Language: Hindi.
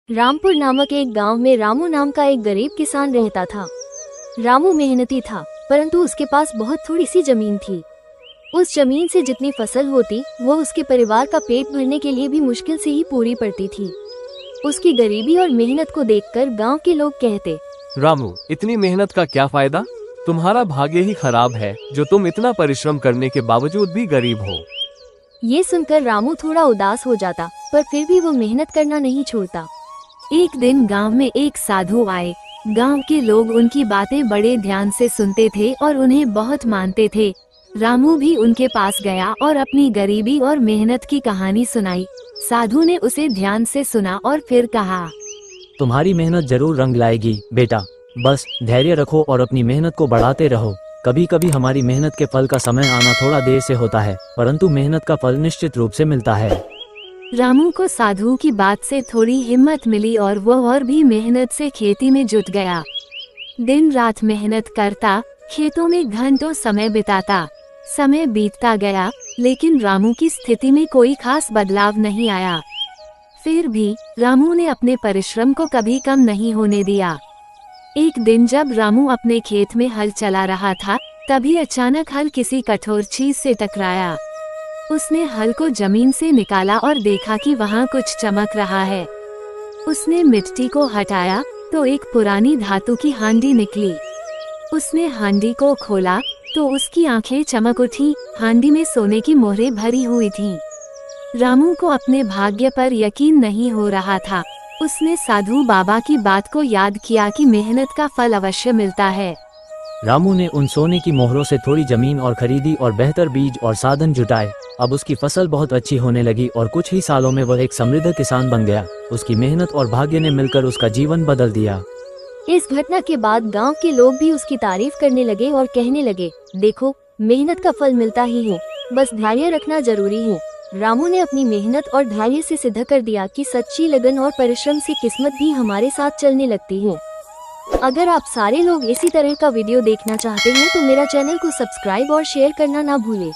रामपुर नामक एक गांव में रामू नाम का एक गरीब किसान रहता था। रामू मेहनती था, परंतु उसके पास बहुत थोड़ी सी जमीन थी। उस जमीन से जितनी फसल होती वो उसके परिवार का पेट भरने के लिए भी मुश्किल से ही पूरी पड़ती थी। उसकी गरीबी और मेहनत को देखकर गांव के लोग कहते, रामू, इतनी मेहनत का क्या फायदा? तुम्हारा भाग्य ही खराब है जो तुम इतना परिश्रम करने के बावजूद भी गरीब हो। ये सुनकर रामू थोड़ा उदास हो जाता, पर फिर भी वो मेहनत करना नहीं छोड़ता। एक दिन गांव में एक साधु आए। गांव के लोग उनकी बातें बड़े ध्यान से सुनते थे और उन्हें बहुत मानते थे। रामू भी उनके पास गया और अपनी गरीबी और मेहनत की कहानी सुनाई। साधु ने उसे ध्यान से सुना और फिर कहा, तुम्हारी मेहनत जरूर रंग लाएगी बेटा, बस धैर्य रखो और अपनी मेहनत को बढ़ाते रहो। कभी कभी हमारी मेहनत के फल का समय आना थोड़ा देर से होता है, परंतु मेहनत का फल निश्चित रूप से मिलता है। रामू को साधु की बात से थोड़ी हिम्मत मिली और वो और भी मेहनत से खेती में जुट गया। दिन रात मेहनत करता, खेतों में घंटों समय बिताता। समय बीतता गया, लेकिन रामू की स्थिति में कोई खास बदलाव नहीं आया। फिर भी रामू ने अपने परिश्रम को कभी कम नहीं होने दिया। एक दिन जब रामू अपने खेत में हल चला रहा था, तभी अचानक हल किसी कठोर चीज से टकराया। उसने हल को जमीन से निकाला और देखा कि वहाँ कुछ चमक रहा है। उसने मिट्टी को हटाया तो एक पुरानी धातु की हांडी निकली। उसने हांडी को खोला तो उसकी आंखें चमक उठी। हांडी में सोने की मोहरें भरी हुई थीं। रामू को अपने भाग्य पर यकीन नहीं हो रहा था। उसने साधु बाबा की बात को याद किया कि मेहनत का फल अवश्य मिलता है। रामू ने उन सोने की मोहरों से थोड़ी जमीन और खरीदी और बेहतर बीज और साधन जुटाए। अब उसकी फसल बहुत अच्छी होने लगी और कुछ ही सालों में वह एक समृद्ध किसान बन गया। उसकी मेहनत और भाग्य ने मिलकर उसका जीवन बदल दिया। इस घटना के बाद गांव के लोग भी उसकी तारीफ करने लगे और कहने लगे, देखो, मेहनत का फल मिलता ही है, बस धैर्य रखना जरूरी है। रामू ने अपनी मेहनत और धैर्य से सिद्ध कर दिया कि सच्ची लगन और परिश्रम से किस्मत भी हमारे साथ चलने लगती है। अगर आप सारे लोग इसी तरह का वीडियो देखना चाहते हैं तो मेरा चैनल को सब्सक्राइब और शेयर करना ना भूलें।